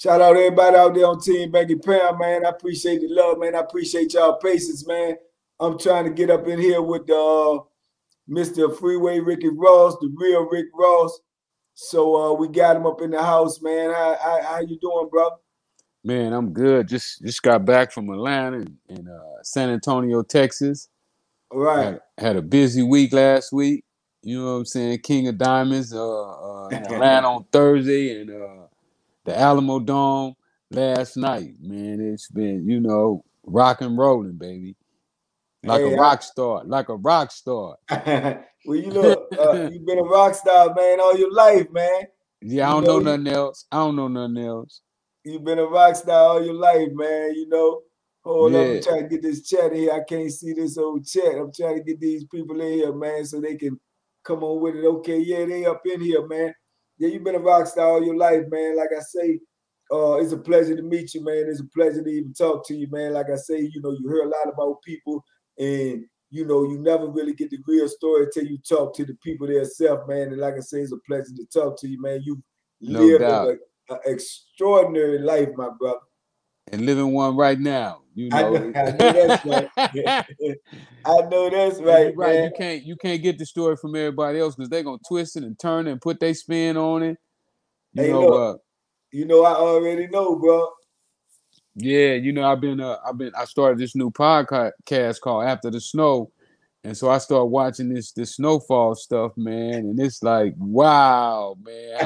Shout out to everybody out there on Team Banky Pound, man. I appreciate the love, man. I appreciate y'all patience, man. I'm trying to get up in here with Mr. Freeway Ricky Ross, the real Rick Ross. So we got him up in the house, man. How you doing, brother? Man, I'm good. Just got back from Atlanta and San Antonio, Texas. All right. Had a busy week last week. You know what I'm saying? King of Diamonds in Atlanta on Thursday and the Alamo Dome last night. Man, it's been, rock and rolling, baby. Like a rock star. Well, you look, you've been a rock star, man, all your life, man. Yeah, I don't know nothing else. You've been a rock star all your life, man. Hold up, I'm trying to get this chat in here. I can't see this old chat. I'm trying to get these people in here, man, so they can come on with it. Okay, yeah, they up in here, man. Yeah, you've been a rock star all your life, man. Like I say, it's a pleasure to meet you, man. It's a pleasure to even talk to you, man. Like I say, you hear a lot about people, and you never really get the real story until you talk to the people themselves, man. And like I say, it's a pleasure to talk to you, man. You lived an extraordinary life, my brother. And living one right now, I know that's right. I know that's right, man. You can't get the story from everybody else because they're gonna twist it and turn it and put their spin on it. I already know, bro. Yeah, I started this new podcast called After the Snow. And so I started watching this snowfall stuff, man, and it's like, wow, man,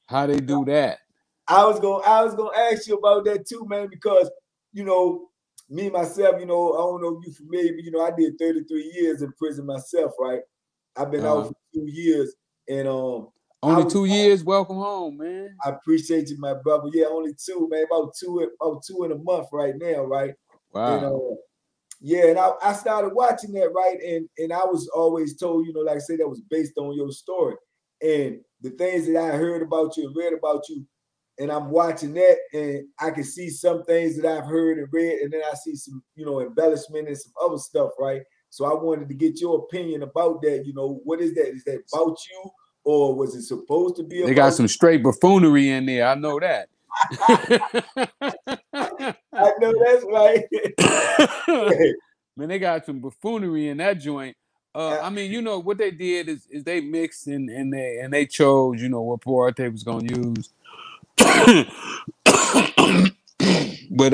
how they do that. I was gonna ask you about that too, man, because me myself, I don't know if you're familiar, but I did 33 years in prison myself, right? I've been out for 2 years, and only 2 years. Welcome home, man. I appreciate you, my brother. Yeah, only 2, man. About two in a month right now, right? Wow. And I started watching that, right? And I was always told, like I said, that was based on your story. And the things that I heard about you and read about you, and I'm watching that, and I can see some things that I've heard and read, and then I see some, embellishment and some other stuff, right? So I wanted to get your opinion about that. What is that? Is that about you, or was it supposed to be about They got some straight buffoonery in there. I know that. I know that's right. Man, they got some buffoonery in that joint. I mean, what they did is they mixed and they chose, what part they was gonna use. But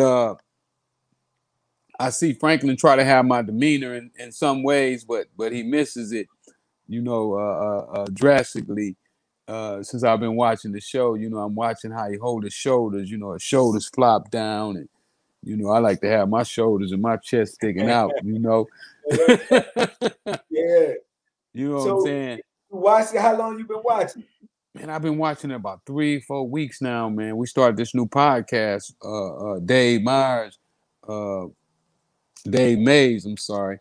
I see Franklin try to have my demeanor in some ways, but he misses it, drastically. Since I've been watching the show, I'm watching how he hold his shoulders, his shoulders flop down, and I like to have my shoulders and my chest sticking out, Yeah. You know what I'm saying? You watch it? How long you been watching? Man, I've been watching it about 3-4 weeks now, man. We started this new podcast, Dave Mays, I'm sorry.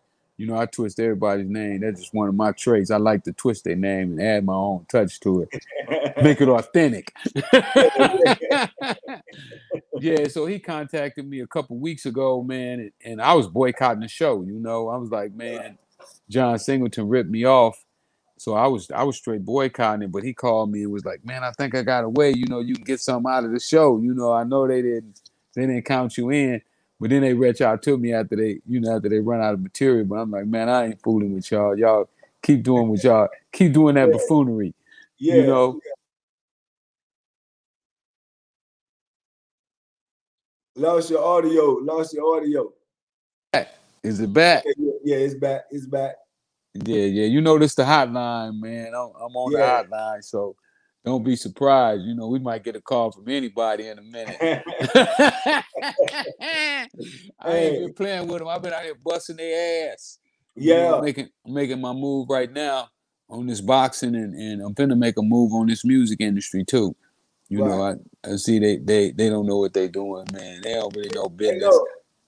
I twist everybody's name. That's just one of my traits. I like to twist their name and add my own touch to it. Make it authentic. Yeah, so he contacted me a couple weeks ago, man, and I was boycotting the show, I was like, man, John Singleton ripped me off. So I was straight boycotting it, but he called me and was like, man, I think I got a way, you can get something out of the show. I know they didn't count you in. But then they reach out to me after they run out of material. But I'm like, man, I ain't fooling with y'all. Y'all keep doing what y'all keep doing that buffoonery. Yeah. Lost your audio. Is it back? Yeah, it's back. Yeah. This the hotline, man. I'm on the hotline, so don't be surprised. We might get a call from anybody in a minute. I ain't been playing with them. I've been out here busting their ass. Yeah. Making my move right now on this boxing, and I'm finna make a move on this music industry too. I see they don't know what they doing, man. They don't really know business.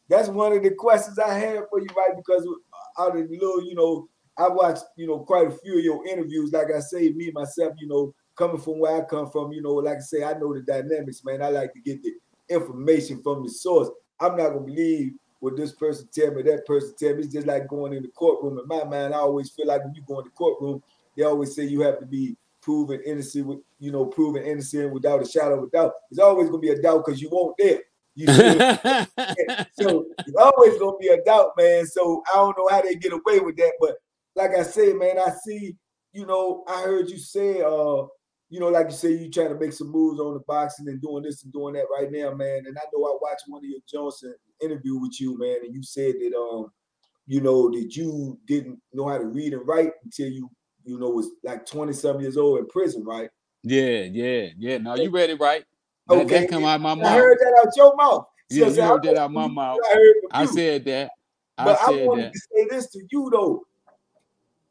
That's one of the questions I had for you, right? Because out of the little, I watched, quite a few of your interviews. Like I say, me myself, coming from where I come from, like I say, I know the dynamics, man. I like to get the information from the source. I'm not gonna believe what this person tell me, that person tell me. It's just like going in the courtroom. In my mind, I always feel like when you go in the courtroom, they always say you have to be proven innocent, proven innocent without a shadow of a doubt. There's always gonna be a doubt because you won't there. You see, so it's always gonna be a doubt, man. So I don't know how they get away with that, but like I say, man, I see. I heard you say, like you say, you trying to make some moves on the boxing and doing this and doing that right now, man. And I know I watched one of your Johnson interview with you, man, and you said that that you didn't know how to read and write until you was like 20-some years old in prison, right? Yeah. No, you read it right. Okay, That come out of my mouth. I heard that out your mouth. Yeah, you heard that out of my mouth. I said that. But I wanted to say this to you though.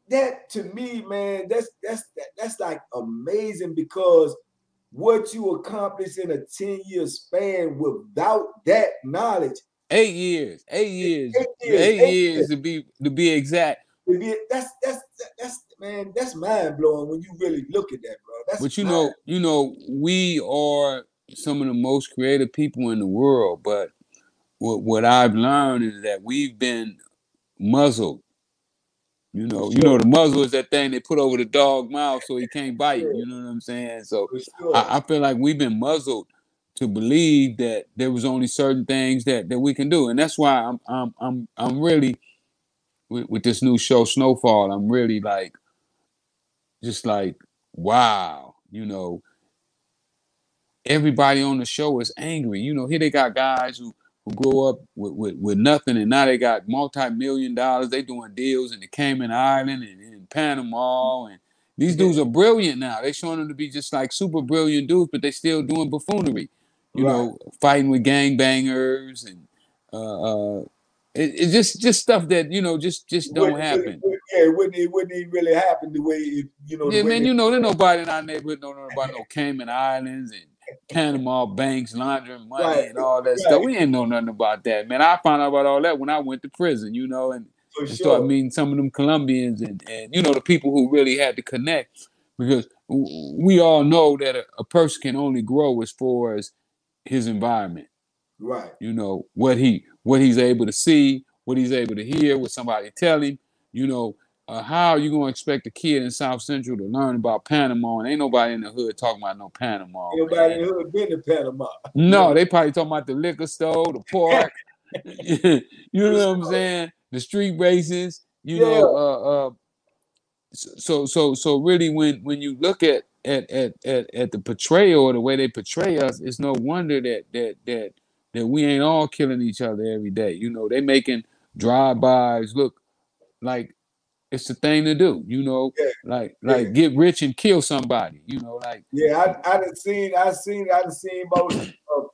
That to me, man, that's like amazing because what you accomplished in a 10-year span without that knowledge. 8 years. 8 years. 8 years to be exact. That's mind blowing when you really look at that, bro. But you know, we are some of the most creative people in the world. But what I've learned is that we've been muzzled. You know, the muzzle is that thing they put over the dog's mouth so he can't bite. You know what I'm saying? So I feel like we've been muzzled to believe that there was only certain things that we can do, and that's why I'm really with this new show Snowfall. I'm really like, just like, wow. Everybody on the show is angry. Here they got guys who grow up with nothing, and now they got multi-million dollars. They doing deals in the Cayman Island and in Panama, and these dudes are brilliant now. They showing them to be just like super brilliant dudes, but they still doing buffoonery. Fighting with gangbangers and it's just stuff that just don't happen. It wouldn't even really happen the way Yeah, man. There's nobody in our neighborhood know about no Cayman Islands and Panama banks laundering money and all that stuff. We ain't know nothing about that, man. I found out about all that when I went to prison, and started meeting some of them Colombians and the people who really had to connect, because we all know that a person can only grow as far as his environment. Right. What he's able to see, what he's able to hear, what somebody tell him. How are you gonna expect a kid in South Central to learn about Panama? And ain't nobody in the hood talking about no Panama. Ain't nobody in the hood been to Panama. No, they probably talking about the liquor store, the park. You know what I'm saying? The street races. So really, when you look at the portrayal or the way they portray us, it's no wonder that we ain't all killing each other every day. They making drive-bys look like it's the thing to do, like get rich and kill somebody, I done seen about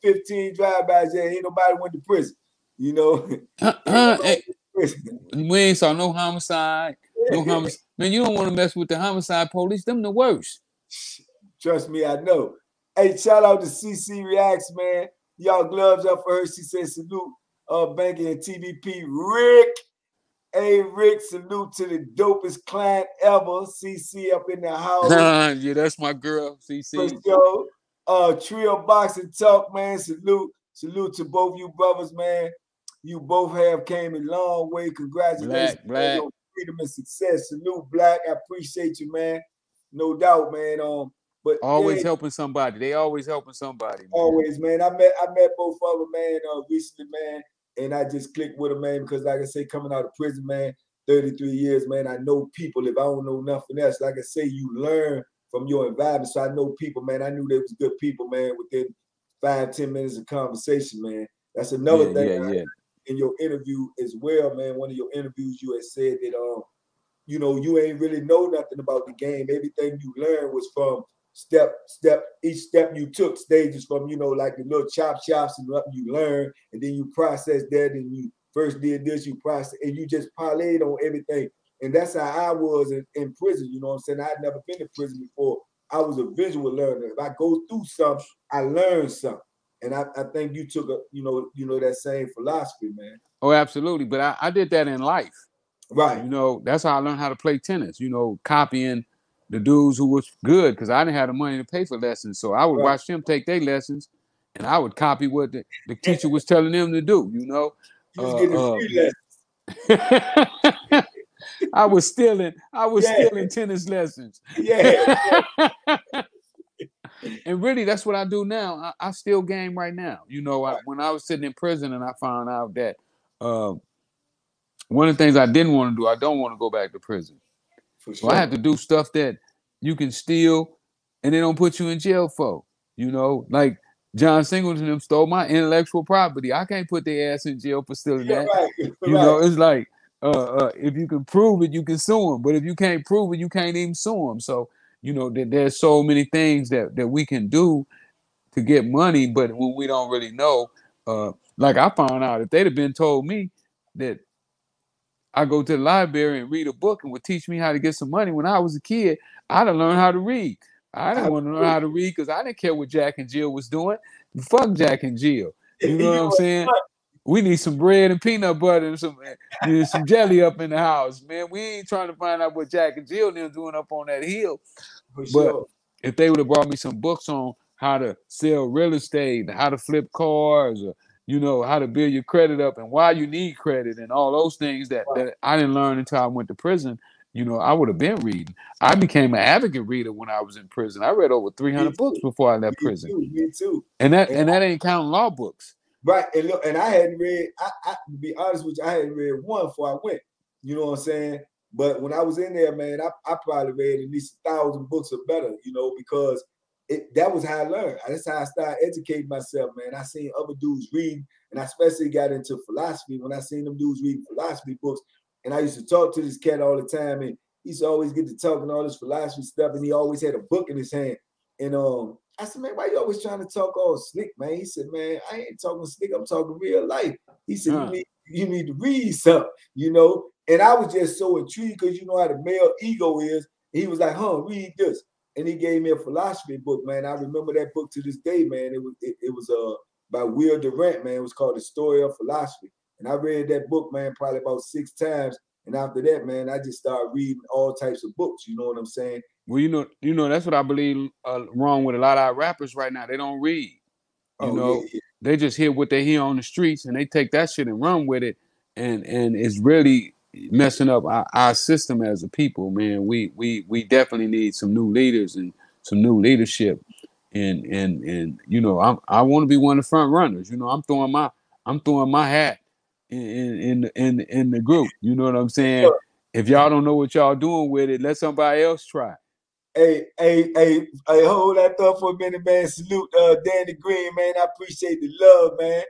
15 drive-bys. Yeah, ain't nobody went to prison, We ain't saw no homicide, Man, you don't want to mess with the homicide police. Them the worst. Trust me, I know. Hey, shout out to CC Reacts, man. Y'all gloves up for her. She said salute, Banky and TVP. Rick. Hey, Rick, salute to the dopest client ever. CC up in the house. Yeah, that's my girl, CC. For sure. Trio Boxing Talk, man. Salute to both you brothers, man. You both have came a long way. Congratulations Black. on freedom and success. Salute, Black. I appreciate you, man. No doubt, man. But always helping somebody. They always helping somebody. Man. Always, man. I met both of them, man, recently, man. And I just clicked with them, man, because like I say, coming out of prison, man, 33 years, man, I know people. If I don't know nothing else, like I say, you learn from your environment. So I know people, man. I knew they was good people, man, within 5-10 minutes of conversation, man. That's another thing. In your interview as well, man, one of your interviews, you had said that, you ain't really know nothing about the game. Everything you learned was from each step you took, stages from, like the little chop shops and what you learn, and then you process that, and you first did this, you process, and you just parlayed on everything. And that's how I was in prison, you know what I'm saying? I had never been to prison before. I was a visual learner. If I go through something, I learn something. And I think you took that same philosophy, man. Oh, absolutely. But I did that in life. Right. That's how I learned how to play tennis, copying the dudes who was good, because I didn't have the money to pay for lessons. So I would watch them take their lessons, and I would copy what the teacher was telling them to do, You was getting free lessons. I was stealing Yeah, tennis lessons. yeah. And really, that's what I do now. I still game right now. You know, when I was sitting in prison and I found out that one of the things I didn't want to do, I don't want to go back to prison. For So I had sure. to do stuff that you can steal and they don't put you in jail for. You know, like John Singleton them stole my intellectual property. I can't put their ass in jail for stealing Yeah, that. right, You right. know, it's like if you can prove it, you can sue them. But if you can't prove it, you can't even sue them. So, you know, there's so many things that we can do to get money, but when we don't really know, like I found out if they'd have been told me that I go to the library and read a book and would teach me how to get some money when I was a kid, I'd have learned how to read. I didn't want to learn how to read because I didn't care what Jack and Jill was doing. Fuck Jack and Jill. You know what I'm saying? We need some bread and peanut butter and some jelly up in the house, man. We ain't trying to find out what Jack and Jill them doing up on that hill. For But sure. if they would have brought me some books on how to sell real estate, how to flip cars, or you know, how to build your credit up and why you need credit and all those things that I didn't learn until I went to prison, you know, I would have been reading. I became an advocate reader when I was in prison. I read over 300 books before I left prison. Me too. And that ain't counting law books. Right. And look, and I hadn't read, to be honest with you, I hadn't read one before I went. You know what I'm saying? But when I was in there, man, I probably read at least 1,000 books or better, you know, because that was how I learned. That's how I started educating myself, man. I seen other dudes reading, and I especially got into philosophy when I seen them dudes reading philosophy books. And I used to talk to this cat all the time, and he used to always get to talking all this philosophy stuff, and he always had a book in his hand. And I said, man, why you always trying to talk all slick, man? He said, man, I ain't talking slick, I'm talking real life. He said, you need to read something, you know? And I was just so intrigued because you know how the male ego is. He was like, read this. And he gave me a philosophy book, man. I remember that book to this day, man. It was by Will Durant, man. It was called The Story of Philosophy. And I read that book, man, probably about 6 times. And after that, man, I just started reading all types of books. You know what I'm saying? Well, you know, that's what I believe wrong with a lot of our rappers right now. They don't read. You know, they just hear what they hear on the streets and they take that shit and run with it, and it's really messing up our system as a people, man. We definitely need some new leaders and some new leadership, and you know, I want to be one of the front runners. You know, I'm throwing my hat in the group. You know what I'm saying? If y'all don't know what y'all doing with it, let somebody else try. Hey, hold that thought for a minute, man. Salute Danny Green, man. I appreciate the love, man.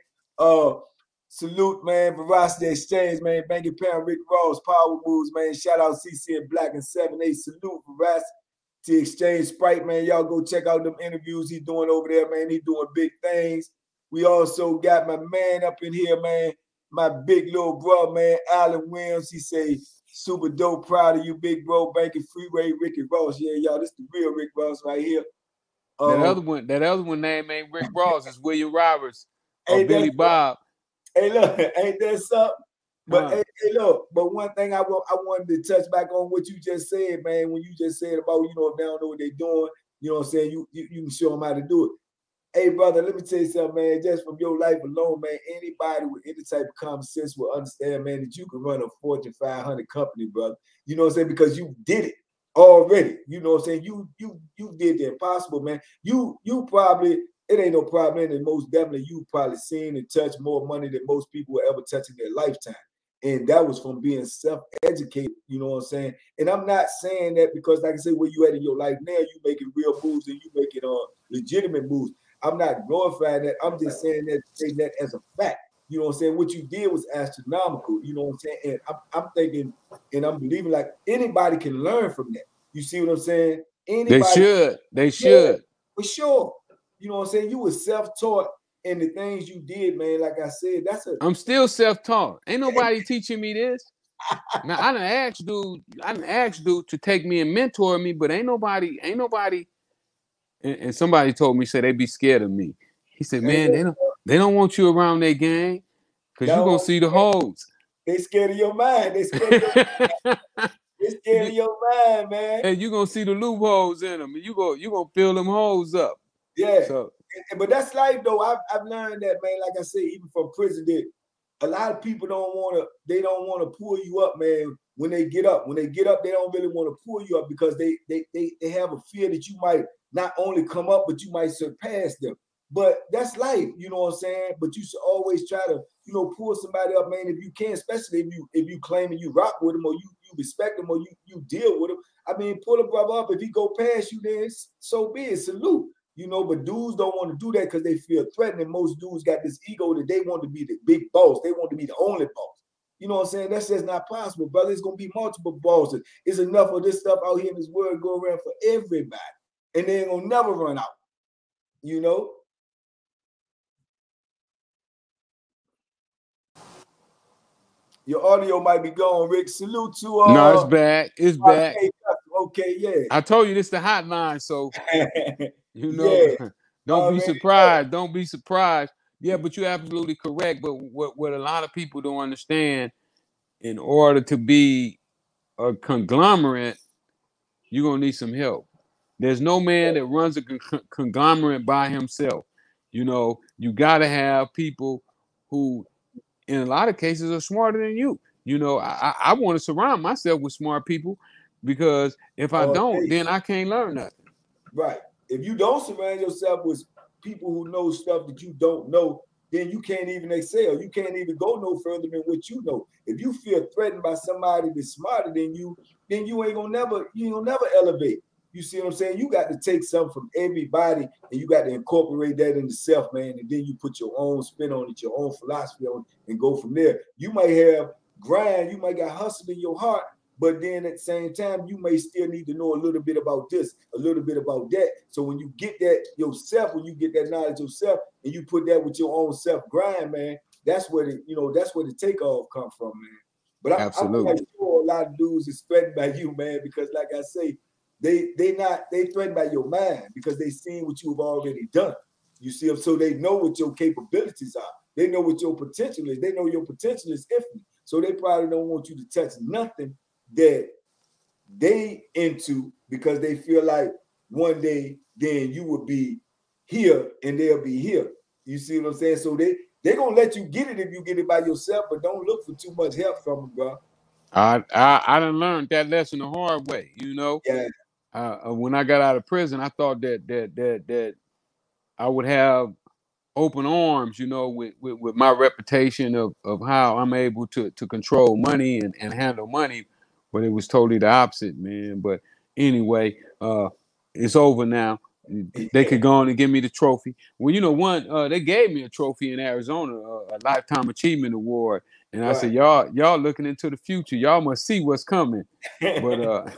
Salute, man. Veracity Exchange, man. Banky Pound, Rick Ross, Power Moves, man. Shout out CC and Black and 7-8. Salute Veracity Exchange Sprite, man. Y'all go check out them interviews he doing over there, man. He doing big things. We also got my man up in here, man. My big little bro, man, Alan Williams. He say, super dope, proud of you, big bro, Banky Freeway, Ricky Ross. Yeah, y'all, this the real Rick Ross right here. That other one name ain't Rick Ross, it's William Roberts or Billy Bob. Hey, look, ain't that something? But hey, look, but one thing I wanted to touch back on what you just said, man, when you just said about, you know, if they don't know what they're doing, you know what I'm saying, you can show them how to do it. Hey, brother, let me tell you something, man. Just from your life alone, man, anybody with any type of common sense will understand, man, that you can run a Fortune 500 company, brother. You know what I'm saying? Because you did it already. You know what I'm saying? You did the impossible, man. You probably, it ain't no problem, and most definitely you probably seen and touched more money than most people will ever touch in their lifetime. And that was from being self-educated, you know what I'm saying? And I'm not saying that because, like I said, where you at in your life now, you making real moves and you making legitimate moves. I'm not glorifying that. I'm just saying that as a fact. You know what I'm saying? What you did was astronomical. You know what I'm saying? And I'm thinking and I'm believing like anybody can learn from that. You see what I'm saying? Anybody. They should. For sure. You know what I'm saying? You were self-taught in the things you did, man. Like I said, I'm still self-taught. Ain't nobody teaching me this. Now I done asked dude to take me and mentor me, but ain't nobody. And somebody told me, said they be scared of me. He said, man, they don't want you around their gang because you're gonna see the hoes. They scared of your mind. They scared of your mind, man. And you're gonna see the loopholes in them, and you gonna fill them holes up. Yeah. So, but that's life though. I've learned that, man, like I said, even from prison, that a lot of people they don't want to pull you up, man. When they get up, they don't really want to pull you up because they have a fear that you might not only come up, but you might surpass them. But that's life, you know what I'm saying? But you should always try to, pull somebody up, man, if you can, especially if you claiming you rock with them or you respect them or you deal with them. I mean, pull a brother up. If he go past you, then so be it. Salute. But dudes don't want to do that because they feel threatened. And most dudes got this ego that they want to be the big boss. They want to be the only boss. You know what I'm saying? That's just not possible, brother. It's going to be multiple bosses. It's enough of this stuff out here in this world go around for everybody. And they ain't going to never run out. Your audio might be gone, Rick. Salute to No, it's back. It's back. Okay, yeah. I told you this the hotline, so yeah. Don't be surprised. Don't be surprised. Yeah, but you're absolutely correct. But what a lot of people don't understand, in order to be a conglomerate, you're gonna need some help. There's no man that runs a conglomerate by himself. You gotta have people who, in a lot of cases, are smarter than you. I want to surround myself with smart people, because if I don't, then I can't learn nothing. Right. If you don't surround yourself with people who know stuff that you don't know, then you can't even excel. You can't even go no further than what you know. If you feel threatened by somebody that's smarter than you, then you ain't gonna never elevate. You see what I'm saying? You got to take something from everybody and you got to incorporate that into self, man. And then you put your own spin on it, your own philosophy on it, and go from there. You might have grind, you might got hustle in your heart, but then at the same time, you may still need to know a little bit about this, a little bit about that. So when you get that yourself, when you get that knowledge yourself, and you put that with your own self grind, man, that's where that's where the takeoff come from, man. But I'm like sure a lot of dudes is threatened by you, man, because like I say, they threatened by your mind because they seen what you've already done. You see them, so they know what your capabilities are. They know what your potential is. They know your potential is infinite. So they probably don't want you to touch nothing that they into, because they feel like one day then you will be here and they'll be here. You see what I'm saying? So they're gonna let you get it if you get it by yourself, but don't look for too much help from them, bro. I done learned that lesson the hard way. Yeah. When I got out of prison, I thought that I would have open arms, with my reputation of how I'm able to control money and handle money, but it was totally the opposite, man. But anyway, it's over now. They could go on and give me the trophy. Well, they gave me a trophy in Arizona, a Lifetime Achievement Award, and I said, y'all looking into the future. Y'all must see what's coming. But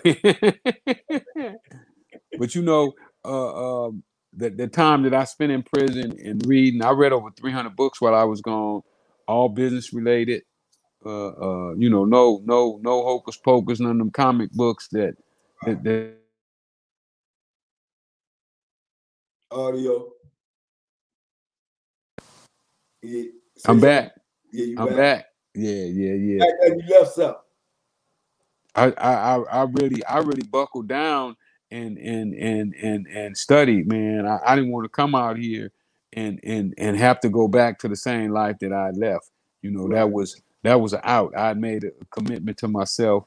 but the time that I spent in prison and reading, I read over 300 books while I was gone, all business related. No hocus pocus, none of them comic books that audio. Yeah. I'm back. Yeah, you I'm back. Yeah. You left something. I really buckled down and studied, man. I didn't want to come out here and have to go back to the same life that I left. That was an out. I made a commitment to myself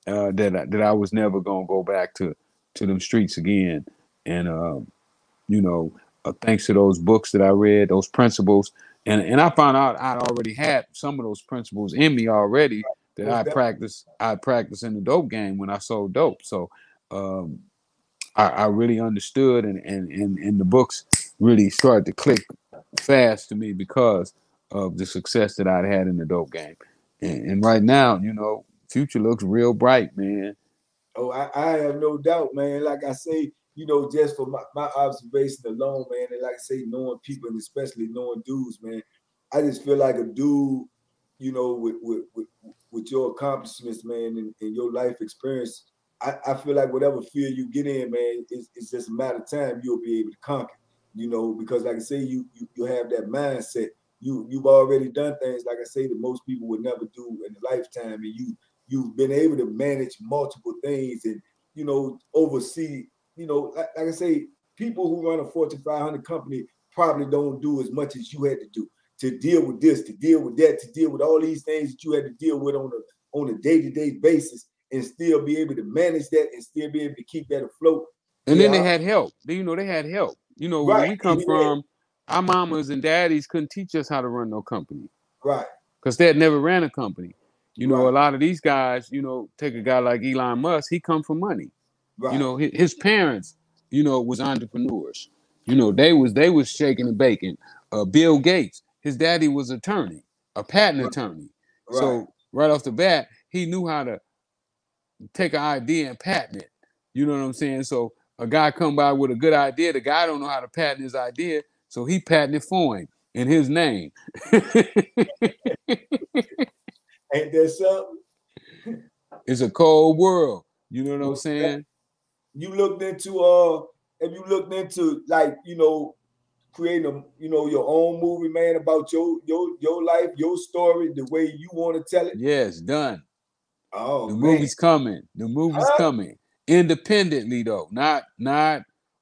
that I was never gonna go back to them streets again. And thanks to those books that I read, those principles, and I found out I'd already had some of those principles in me already that I practiced in the dope game when I sold dope. So I really understood, and the books really started to click fast to me because of the success that I'd had in the dope game. And right now, future looks real bright, man. Oh, I have no doubt, man. Like I say, just for my observation alone, man, and like I say, knowing people and especially knowing dudes, man, I just feel like a dude, with your accomplishments, man, and your life experience, I feel like whatever field you get in, man, it's just a matter of time you'll be able to conquer. Because like I say, you have that mindset. You've already done things, like I say, that most people would never do in a lifetime, and you've been able to manage multiple things and oversee. Like I say, people who run a Fortune 500 company probably don't do as much as you had to do to deal with this, to deal with that, to deal with all these things that you had to deal with on a day-to-day basis, and still be able to manage that and still be able to keep that afloat. And then they had help. They had help. Where right. we come from, our mamas and daddies couldn't teach us how to run no company. Right. Because they had never ran a company. A lot of these guys, take a guy like Elon Musk, he come from money. Right. His parents, was entrepreneurs. They was shaking and baking. Bill Gates, his daddy was attorney, a patent attorney. Right. So right off the bat, he knew how to take an idea and patent it. You know what I'm saying? So a guy come by with a good idea, the guy don't know how to patent his idea, so he patented for him in his name. Ain't that something? It's a cold world. You know what I'm saying? You looked into have you looked into like, creating a, your own movie, man, about your life, your story, the way you want to tell it? Yes, done. Oh, the man. movie's coming. The movie's coming. Independently though, not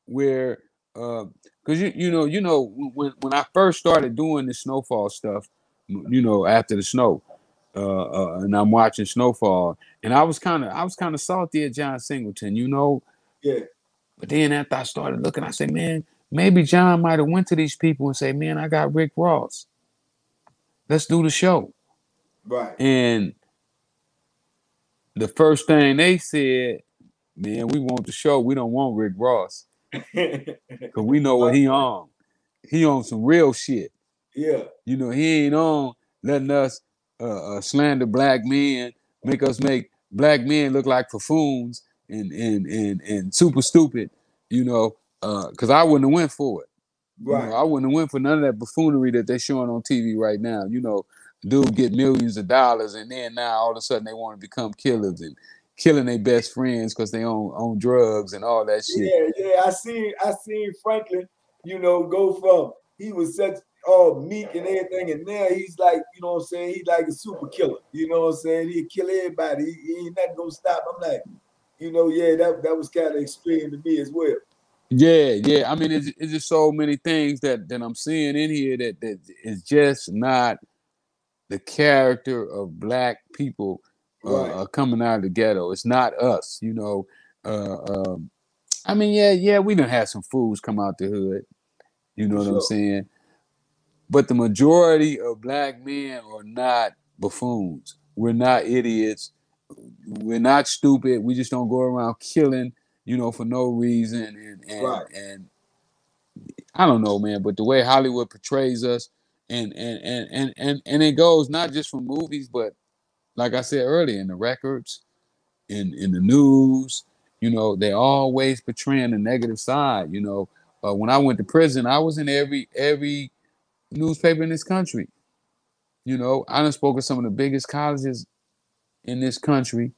where because when I first started doing the snowfall stuff, after the snow, and I'm watching Snowfall, and I was kind of salty at John Singleton, Yeah. But then after I started looking, I said, man, maybe John might have went to these people and say, man, I got Rick Ross. Let's do the show. Right. And the first thing they said, man, we want the show. We don't want Rick Ross. Because we know what he on. He on some real shit. Yeah. He ain't on letting us slander black men, make us make black men look like buffoons and super stupid, because I wouldn't have went for it. Right. I wouldn't have went for none of that buffoonery that they're showing on TV right now. Dude get millions of dollars, and then now all of a sudden they want to become killers and killing their best friends because they own drugs and all that shit. Yeah. I seen Franklin, go from he was such meek and everything, and now he's like, he's like a super killer. You know what I'm saying? He'll kill everybody. He ain't nothing gonna stop. I'm like, that was kind of extreme to me as well. Yeah. I mean, it's just so many things that I'm seeing in here that is just not the character of black people coming out of the ghetto. It's not us, I mean, yeah, we done had some fools come out the hood. You know what I'm saying? But the majority of black men are not buffoons. We're not idiots. We're not stupid. We just don't go around killing, for no reason. And I don't know, man. But the way Hollywood portrays us, and it goes not just from movies, but like I said earlier, in the records, in the news, they always portraying the negative side. When I went to prison, I was in every newspaper in this country. I done spoke at some of the biggest colleges in this country.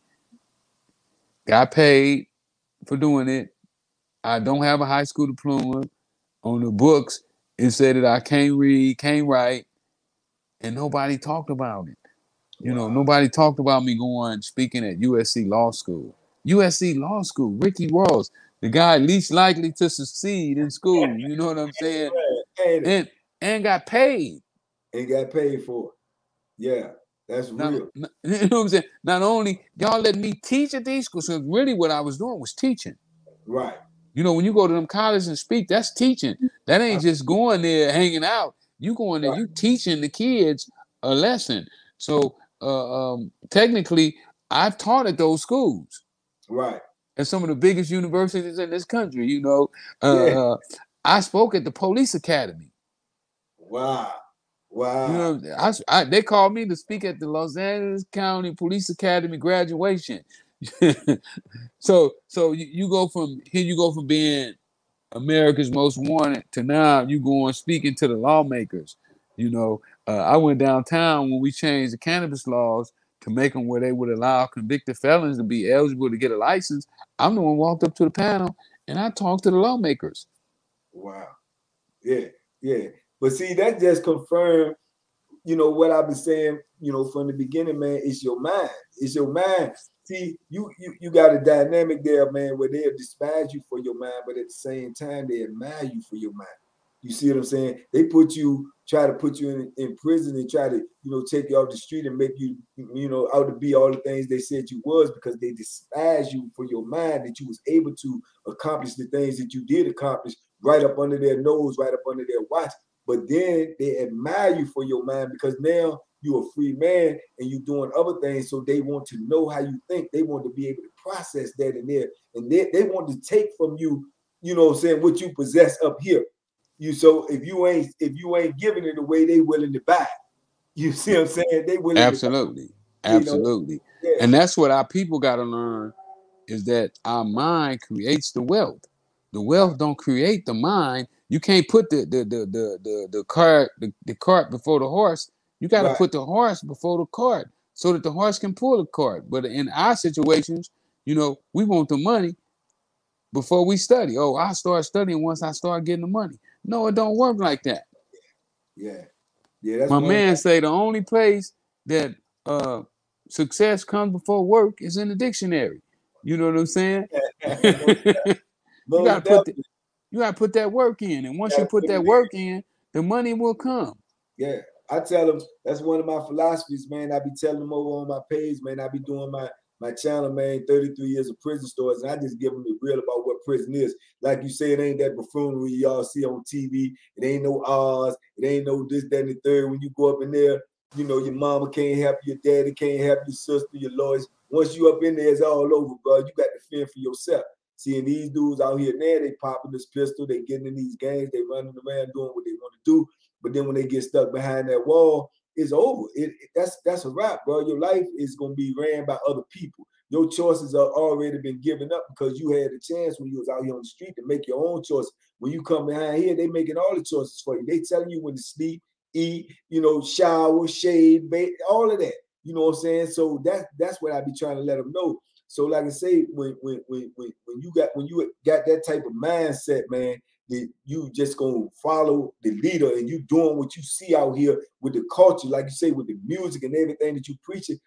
Got paid for doing it. I don't have a high school diploma. On the books, it said that I can't read, can't write, and nobody talked about it. Nobody talked about me going speaking at USC Law School. USC Law School, Ricky Ross, the guy least likely to succeed in school. You know what I'm saying? And got paid. And got paid for it. Yeah, that's real. You know what I'm saying? Not only y'all let me teach at these schools, because really what I was doing was teaching. Right. When you go to them colleges and speak, that's teaching. That ain't just going there hanging out. You going there, you teaching the kids a lesson. So technically, I've taught at those schools. Right. At some of the biggest universities in this country. I spoke at the police academy. Wow. They called me to speak at the Los Angeles County Police Academy graduation. So you go from being America's Most Wanted to now you go on speaking to the lawmakers. I went downtown when we changed the cannabis laws to make them where they would allow convicted felons to be eligible to get a license. I'm the one who walked up to the panel and I talked to the lawmakers. Wow. Yeah. But see, that just confirmed, what I've been saying, from the beginning, man. It's your mind. It's your mind. See, you got a dynamic there, man, where they'll despise you for your mind, but at the same time, they admire you for your mind. You see what I'm saying? They try to put you in prison and try to, take you off the street and make you, out to be all the things they said you was, because they despise you for your mind, that you was able to accomplish the things that you did accomplish right up under their nose, right up under their watch. But then they admire you for your mind, because now you're a free man and you're doing other things. So they want to know how you think. They want to be able to process that in there. And they want to take from you, what you possess up here. So if you ain't giving it away, they willing to buy it. You see what I'm saying? They willing Absolutely. to buy it, Absolutely. Yeah. And that's what our people got to learn, is that our mind creates the wealth. The wealth don't create the mind. You can't put the cart before the horse. You got to put the horse before the cart so that the horse can pull the cart. But in our situations, we want the money before we study. Oh, I start studying once I start getting the money. No, it don't work like that. Yeah. That's My man say the only place that success comes before work is in the dictionary. You know what I'm saying? You gotta put that work in, and once you put that work in, the money will come. Yeah, I tell them that's one of my philosophies, man. I be telling them over on my page, man. I be doing my channel, man. 33 years of prison stories, and I just give them the real about what prison is. Like you say, it ain't that buffoonery y'all see on TV. It ain't no Oz. It ain't no this, that, and the third. When you go up in there, your mama can't help you, your daddy can't help your sister, your lawyers. Once you up in there, it's all over, bro. You got to fend for yourself. Seeing these dudes out here now, they popping this pistol, they getting in these gangs, they running around doing what they want to do. But then when they get stuck behind that wall, it's over. That's a wrap, bro. Your life is gonna be ran by other people. Your choices are already been given up, because you had a chance when you was out here on the street to make your own choice. When you come behind here, they making all the choices for you. They telling you when to sleep, eat, shower, shave, bathe, all of that. You know what I'm saying? So that's what I be trying to let them know. So like I say, when you got that type of mindset, man, that you just gonna follow the leader and you doing what you see out here with the culture, like you say, with the music and everything that you preaching,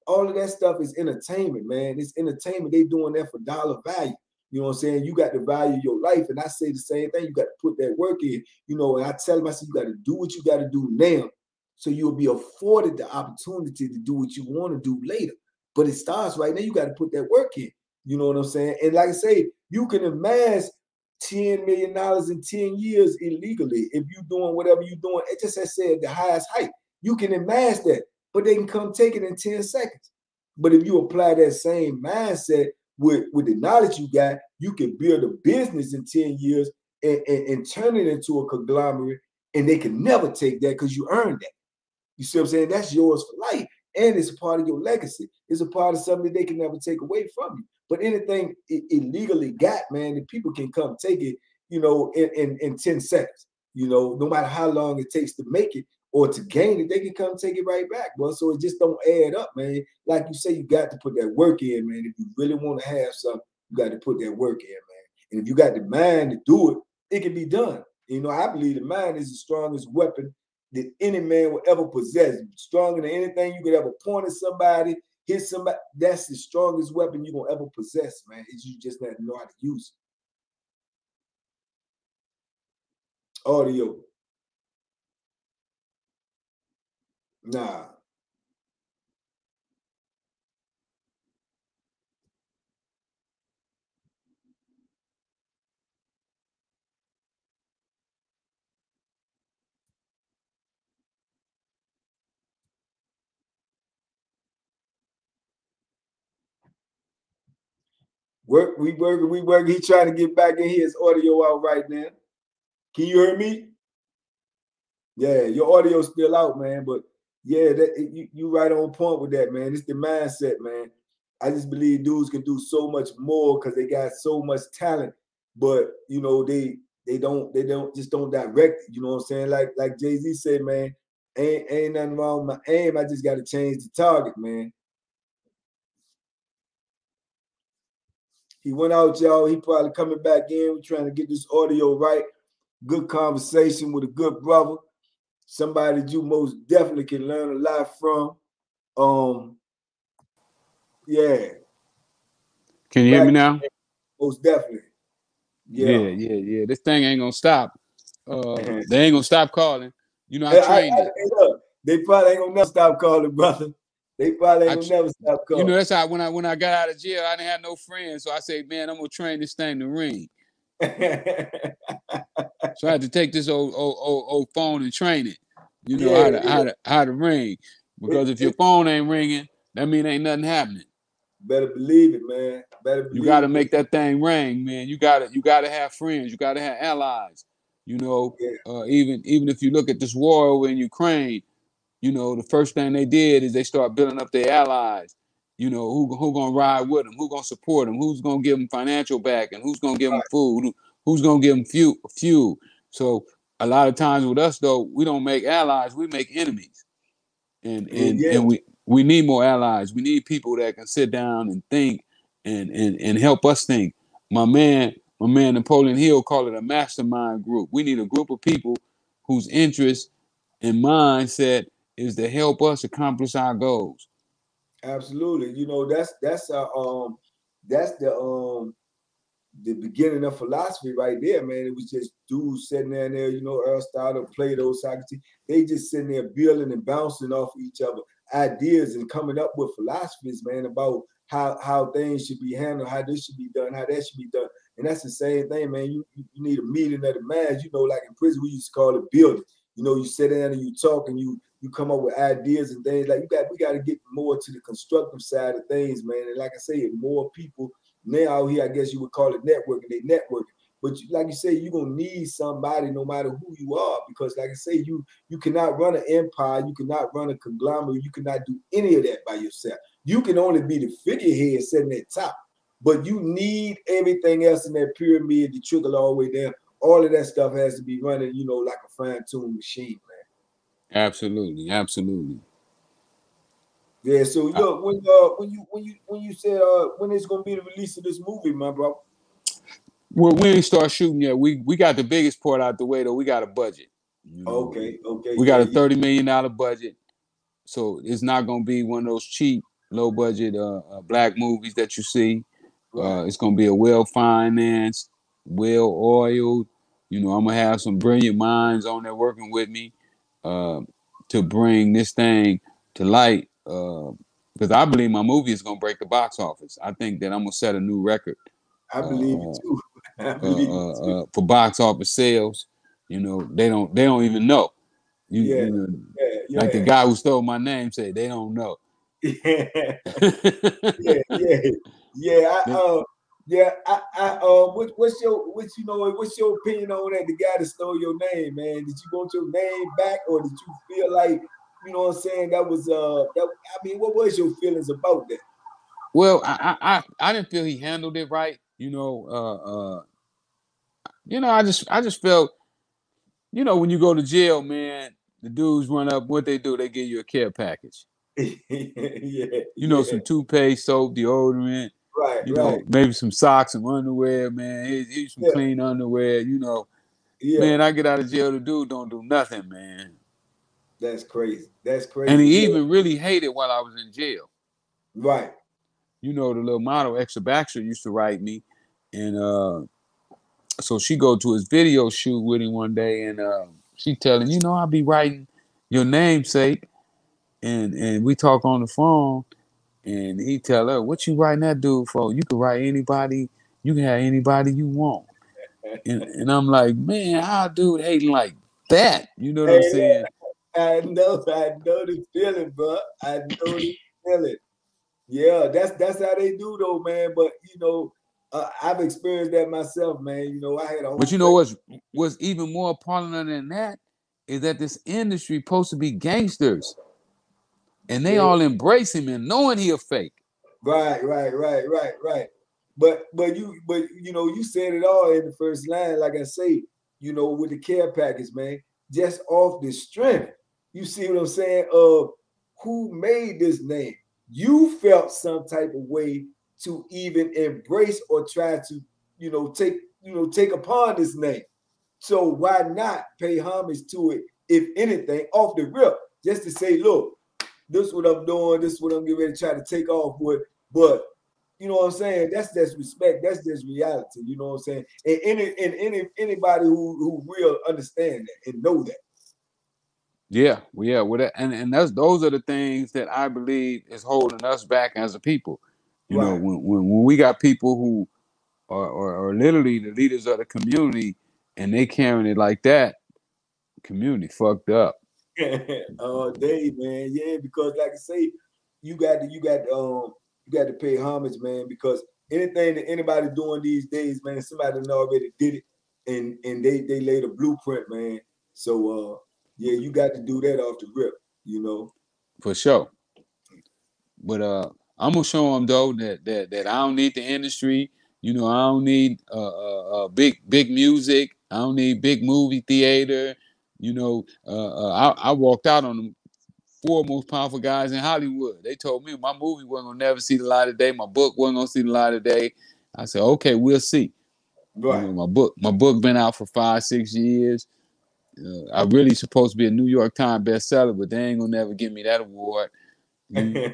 all of that stuff is entertainment, man. It's entertainment. They doing that for dollar value. You know what I'm saying? You got to value your life. And I say the same thing. You got to put that work in, and I tell them, I say, you got to do what you got to do now, so you'll be afforded the opportunity to do what you want to do later. But it starts right now. You got to put that work in. You know what I'm saying? And like I say, you can amass $10 million in 10 years illegally if you're doing whatever you're doing. It just has said the highest height. You can amass that, but they can come take it in 10 seconds. But if you apply that same mindset with the knowledge you got, you can build a business in 10 years and turn it into a conglomerate, and they can never take that because you earned that. You see what I'm saying? That's yours for life. And it's a part of your legacy. It's a part of something that they can never take away from you. But anything illegally got, man, the people can come take it, in 10 seconds. No matter how long it takes to make it or to gain it, they can come take it right back, bro. So it just don't add up, man. Like you say, you got to put that work in, man. If you really want to have something, you got to put that work in, man. And if you got the mind to do it, it can be done. I believe the mind is the strongest weapon that any man will ever possess. Stronger than anything you could ever point at somebody, hit somebody. That's the strongest weapon you're gonna ever possess, man. Is you just not know how to use it. Audio. Nah. We work. He trying to get back in his audio out right now. Can you hear me? Yeah, your audio's still out, man. But yeah, you right on point with that, man. It's the mindset, man. I just believe dudes can do so much more because they got so much talent, but they don't direct it. You know what I'm saying? Like Jay-Z said, man, ain't nothing wrong with my aim. I just got to change the target, man. He went out, y'all. He probably coming back in. We're trying to get this audio right. Good conversation with a good brother. Somebody that you most definitely can learn a lot from. Yeah. Can you hear me now? Most definitely. Yeah. This thing ain't gonna stop. They ain't gonna stop calling. You know, I trained it. Look, they probably ain't gonna never stop calling, brother. They probably ain't gonna never stop You know, calling. that's how when I got out of jail, I didn't have no friends. So I said, man, I'm gonna train this thing to ring. So I had to take this old phone and train it. You know, how to ring. Because if your phone ain't ringing, that mean ain't nothing happening. Better believe it, man. Better believe you got to it. make that thing ring, man. You gotta have friends. You gotta have allies. You know, even if you look at this war over in Ukraine, you know, the first thing they did is they start building up their allies. You know, who gonna ride with them? Who gonna support them? Who's gonna give them financial backing? Who's gonna give them food? Who's gonna give them fuel? So a lot of times with us though, we don't make allies, we make enemies. And we need more allies. We need people that can sit down and think and help us think. My man Napoleon Hill called it a mastermind group. We need a group of people whose interest and mindset is to help us accomplish our goals. Absolutely. You know, that's the beginning of philosophy right there, man. It was just dudes sitting there, you know, Aristotle, Plato, Socrates. They just sitting there building and bouncing off each other ideas and coming up with philosophies, man, about how things should be handled, how this should be done, how that should be done. And that's the same thing, man. You need a meeting of the minds. You know, like in prison, we used to call it building. You know, you sit down and you talk and you come up with ideas and things. Like we got to get more to the constructive side of things, man. And like I say, more people now out here, I guess you would call it networking. They networking. But like you say, you're going to need somebody no matter who you are, because like I say, you cannot run an empire. You cannot run a conglomerate. You cannot do any of that by yourself. You can only be the figurehead sitting at top, but you need everything else in that pyramid to trickle all the way down. All of that stuff has to be running, you know, like a fine-tuned machine, man. Absolutely, absolutely. Yeah. So look, when you said when it's gonna be the release of this movie, my bro? Well, we ain't start shooting yet. We got the biggest part out the way though. We got a budget. You know, Okay. we got a $30 million budget, so it's not gonna be one of those cheap, low budget black movies that you see. Right. It's gonna be a well financed, well oiled. You know, I'm gonna have some brilliant minds on there working with me to bring this thing to light. Because I believe my movie is gonna break the box office. I think that I'm gonna set a new record. I believe it too. I believe it too. For box office sales. You know, they don't even know. You know, like the guy who stole my name said, they don't know. Yeah. What's your opinion on that? The guy that stole your name, man. Did you want your name back, or did you feel like, you know what I'm saying, that was what was your feelings about that? Well, I didn't feel he handled it right. You know, I just felt, you know, when you go to jail, man, the dudes run up, what they do, they give you a care package. You know, some toothpaste, soap, deodorant, you know, maybe some socks, some underwear, man. Here's some clean underwear, you know. Man, I get out of jail, the dude don't do nothing, man. That's crazy. That's crazy. And he even really hated while I was in jail. Right. You know, the little model, Extra Baxter, used to write me. And so she go to his video shoot with him one day, and she telling, you know, I'll be writing your namesake. And we talk on the phone, and he tell her, what you writing that dude for? You can write anybody, you can have anybody you want. And I'm like, man, how dude hating like that? You know what I'm saying? I know the feeling, bro. I know the feeling. Yeah, that's how they do though, man. But you know, I've experienced that myself, man. You know, I had a whole. But you know what's even more appalling than that is that this industry supposed to be gangsters, and they all embrace him and knowing he a fake. Right. But you know, you said it all in the first line. Like I say, you know, with the care package, man, just off the strength. You see what I'm saying? Of who made this name. You felt some type of way to even embrace or try to, take upon this name. So why not pay homage to it, if anything, off the rip, just to say, look, this is what I'm doing, this is what I'm getting ready to try to take off with. But You know what I'm saying? That's just respect. That's just reality. You know what I'm saying? And anybody who will understand that and know that. Yeah, well, yeah, well, and those are the things that I believe is holding us back as a people. You know, Right. when we got people who are literally the leaders of the community and they carrying it like that, community fucked up. Dave, man, yeah, because like I say, you got to pay homage, man, because anything that anybody doing these days, man, somebody done already did it, and they laid a blueprint, man. So yeah, you got to do that off the rip, you know. For sure. But I'm gonna show them though that I don't need the industry. You know, I don't need big music. I don't need big movie theater. You know, I walked out on them four most powerful guys in Hollywood. They told me my movie wasn't gonna never see the light of day. My book wasn't gonna see the light of day. I said, okay, we'll see. You Right. know, my book been out for 5-6 years. I really supposed to be a New York Times bestseller, but they ain't gonna never give me that award. You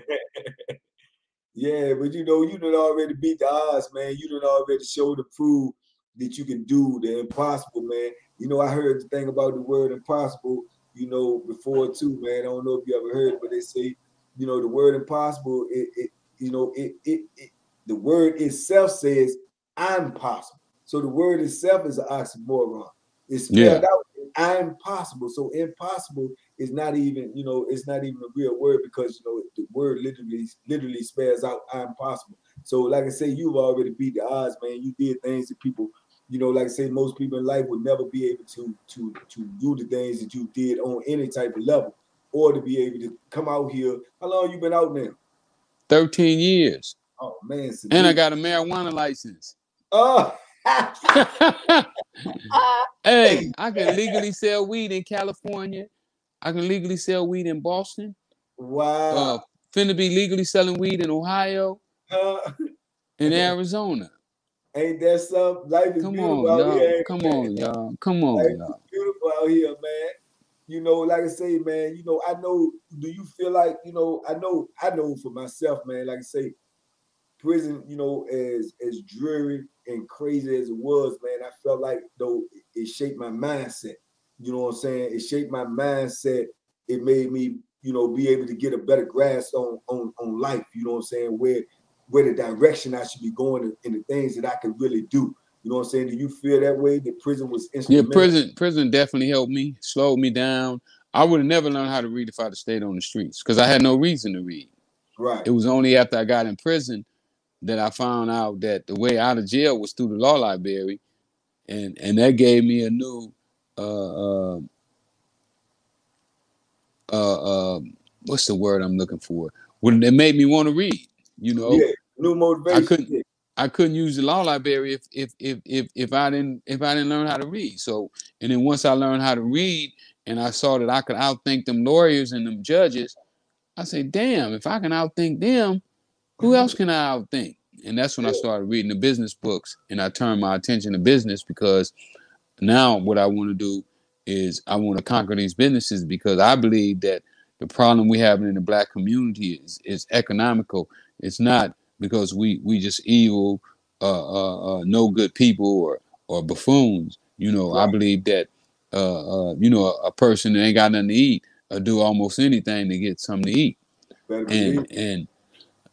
Yeah, but you done already beat the odds, man. You done already showed to prove that you can do the impossible, man. You know, I heard the thing about the word impossible, before too, man. I don't know if you ever heard it, but they say, the word impossible, the word itself says I'm possible. So the word itself is an oxymoron. It's yeah. spelled out, I'm possible. So impossible is not even, it's not even a real word because the word literally spells out I'm possible. So like I say, you've already beat the odds, man. You did things that people, like I say, most people in life would never be able to do the things that you did on any type of level, or to be able to come out here. How long you been out now? 13 years. Oh man, And I salute. got a marijuana license. Oh, Hey, I can legally sell weed in California. I can legally sell weed in Boston. wow. Finna be legally selling weed in Ohio, Uh, in Arizona. ain't that something? Life is Come beautiful on, out y'all. here, ain't Come it, man? on, y'all. Come on, Life is y'all. beautiful out here, man. Like I say, man, I know, do you feel like, I know for myself, man, like I say, prison, as dreary and crazy as it was, man, I felt like though it shaped my mindset. You know what I'm saying? It shaped my mindset. It made me, be able to get a better grasp on life. You know what I'm saying? Where the direction I should be going and the things that I could really do. You know what I'm saying? Do you feel that way? That prison was Yeah, instrumental? prison definitely helped me, slowed me down. I would have never learned how to read if I'd have stayed on the streets because I had no reason to read. Right. It was only after I got in prison that I found out that the way out of jail was through the law library, and that gave me a new uh, uh, uh, uh, what's the word I'm looking for? When it made me want to read. You know, Yeah. New I motivation. couldn't Yeah. I couldn't use the law library if I didn't learn how to read. So and then once I learned how to read and I saw that I could outthink them lawyers and them judges, I said, damn, if I can outthink them, who else can I outthink? And that's when I Yeah. started reading the business books and I turned my attention to business because now what I want to do is I want to conquer these businesses because I believe that the problem we have in the black community is economical. It's not because we just evil, no good people or buffoons. You know, I Right. believe that a person that ain't got nothing to eat do almost anything to get something to eat. Better believe. And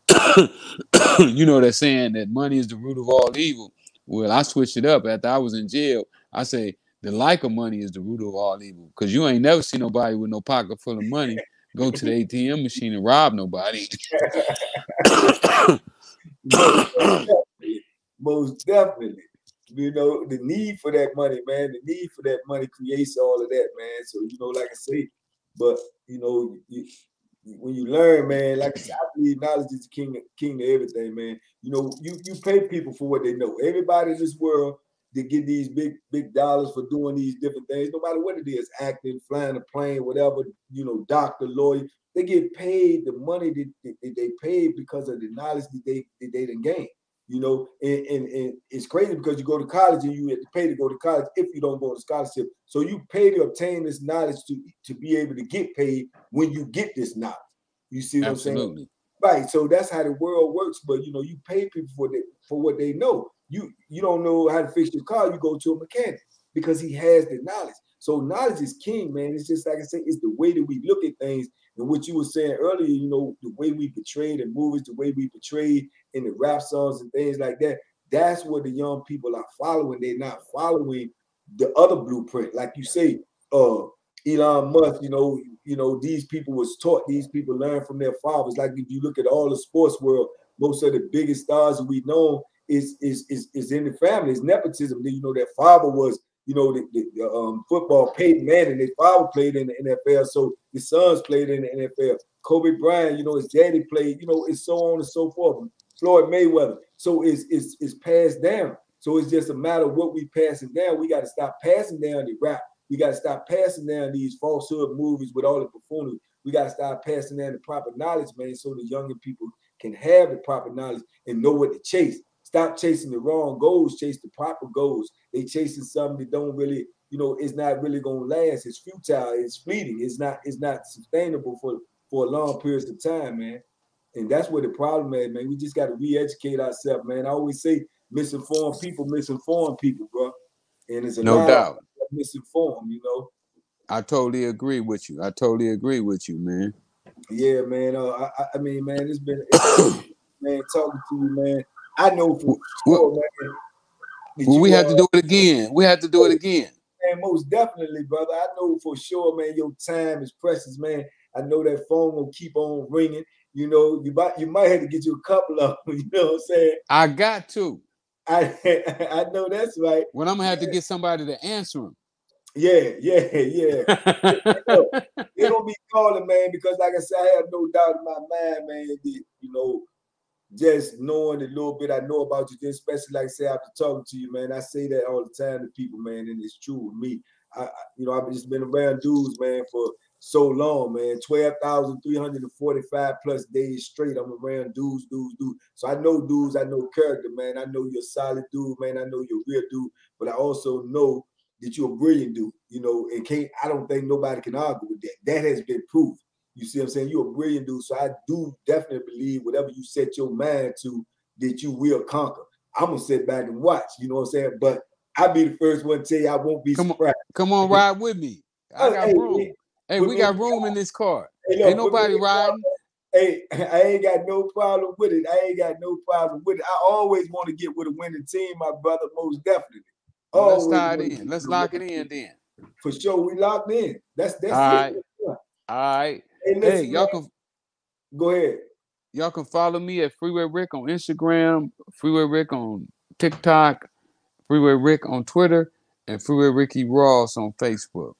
they're saying that money is the root of all evil. Well, I switched it up after I was in jail. I say the like of money is the root of all evil because you ain't never see nobody with no pocket full of money go to the ATM machine and rob nobody. Most definitely. Most definitely. The need for that money, man. The need for that money creates all of that, man. So, like I say, but when you learn, man, like I said, I believe knowledge is the king to everything, man. You pay people for what they know. Everybody in this world they get these big dollars for doing these different things, no matter what it is, acting, flying a plane, whatever, doctor, lawyer. They get paid the money that they paid because of the knowledge that they done gained. And it's crazy because you go to college and you have to pay to go to college if you don't go to scholarship. So you pay to obtain this knowledge to be able to get paid when you get this knowledge. You see what I'm saying? Absolutely. Right. So that's how the world works. But you know, you pay people for what they know. You don't know how to fix your car, you go to a mechanic because he has the knowledge. So knowledge is king, man. It's just like I said, it's the way that we look at things. And what you were saying earlier, you know, the way we portrayed in movies, the way we portrayed in the rap songs and things like that. That's what the young people are following. They're not following the other blueprint. Like you say, Elon Musk, these people was taught, these people learn from their fathers. Like if you look at all the sports world, most of the biggest stars that we know is in the family. It's nepotism. You know, their father was, the football, Peyton Manning, their father played in the NFL, so his sons played in the NFL. Kobe Bryant, his daddy played, it's so on and so forth. Floyd Mayweather. So it's passed down. So it's just a matter of what we passing down. We got to stop passing down the rap. We got to stop passing down these falsehood movies with all the buffoonery. We got to start passing down the proper knowledge, man, so the younger people can have the proper knowledge and know what to chase. Stop chasing the wrong goals, chase the proper goals. They chasing something that don't really, it's not really gonna last. It's futile, it's fleeting, it's not sustainable for long periods of time, man. And that's where the problem is, man. We just got to re-educate ourselves, man. I always say misinformed people, bro. And it's a no lot doubt. of misinformed, I totally agree with you. I totally agree with you, man. Yeah, man. I mean, man, it's been man talking to you, man. I know for sure, man. Well, we have to do it again. We have to do it again. Man, most definitely, brother. I know for sure, man. Your time is precious, man. I know that phone will keep on ringing. You might have to get you a couple of them. You know what I'm saying? I got to. I know that's right. Well, I'm gonna have to get somebody to answer them. Yeah. They're gonna be calling, man, because like I said, I have no doubt in my mind, man, that, just knowing the little bit I know about you, especially like I say after talking to you, man. I say that all the time to people, man, and it's true with me. I've just been around dudes, man, for so long, man. 12,345 plus days straight. I'm around dudes. So I know dudes, I know character, man. I know you're a solid dude, man. I know you're a real dude, but I also know that you're a brilliant dude, and I don't think nobody can argue with that. That has been proved. You see what I'm saying? You're a brilliant dude. So I do definitely believe whatever you set your mind to, that you will conquer. I'm going to sit back and watch, you know what I'm saying? But I'll be the first one to tell you I won't be surprised. Come on, ride with me. I got room. Hey, we got room in this car. Ain't nobody riding. Hey, I ain't got no problem with it. I always want to get with a winning team, my brother, most definitely. Well, let's tie it in. Let's lock it in then. For sure, we locked in. That's all right. it. All right. Hey, y'all can go ahead. Y'all can follow me at Freeway Rick on Instagram, Freeway Rick on TikTok, Freeway Rick on Twitter, and Freeway Ricky Ross on Facebook.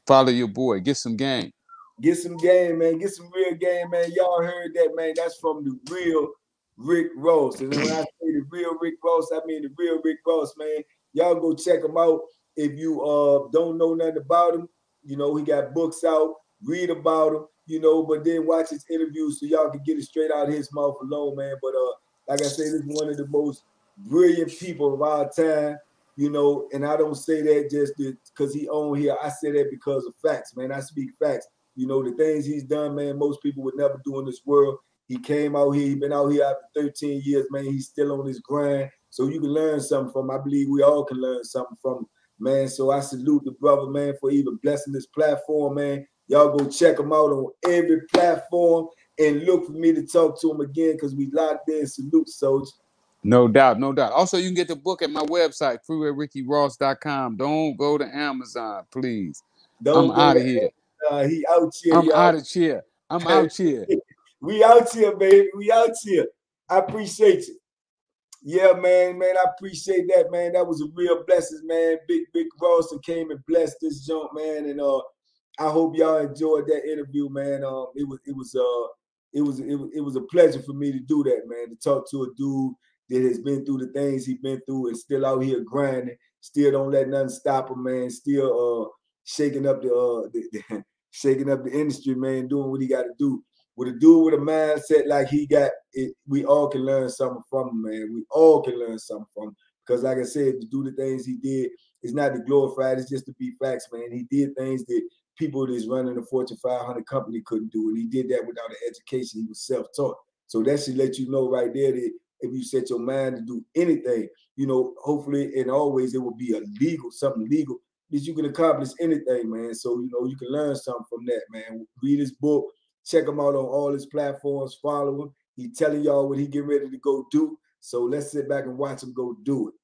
Follow your boy. Get some game. Get some game, man. Get some real game, man. Y'all heard that, man. That's from the real Rick Ross. And when I say the real Rick Ross, I mean the real Rick Ross, man. Y'all go check him out. If you don't know nothing about him, he got books out. Read about him, but then watch his interviews so y'all can get it straight out of his mouth alone, man. But like I say, this is one of the most brilliant people of our time, and I don't say that just because he on here. I say that because of facts, man. I speak facts. The things he's done, man, most people would never do in this world. He came out here, he been out here after 13 years, man. He's still on his grind. So you can learn something from him. I believe we all can learn something from him, man. So I salute the brother, man, for even blessing this platform, man. Y'all go check him out on every platform and look for me to talk to him again because we locked in. Salute, Soldier. No doubt, no doubt. Also, you can get the book at my website, freewayrickyross.com. Don't go to Amazon, please. I'm out of here. He out here, I'm out of here. I'm out here. We out here, baby. We out here. I appreciate you. Yeah, man, I appreciate that, man. That was a real blessing, man. Big Ross and came and blessed this junk, man. And I hope y'all enjoyed that interview, man. It was a pleasure for me to do that, man. To talk to a dude that has been through the things he's been through and still out here grinding. Still don't let nothing stop him, man. Still shaking up the shaking up the industry, man. Doing what he got to do. With a dude with a mindset like he got, we all can learn something from him, man. We all can learn something from him. Because like I said, to do the things he did It's not to glorify, it's just to be facts, man. He did things that people that's running a Fortune 500 company couldn't do, and he did that without an education. He was self-taught. So that should let you know right there that if you set your mind to do anything, you know, hopefully and always it will be something legal that you can accomplish anything, man. So, you know, you can learn something from that, man. Read his book, check him out on all his platforms, follow him. He telling y'all what he get ready to go do. So let's sit back and watch him go do it.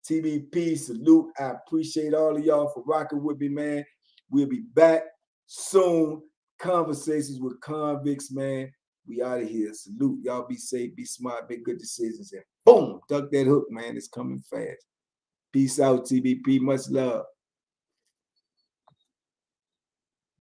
TBP, salute. I appreciate all of y'all for rocking with me, man. We'll be back soon. Conversations with convicts, man. We out of here. Salute. Y'all be safe, be smart, make good decisions. And boom, duck that hook, man. It's coming fast. Peace out, TBP. Much love.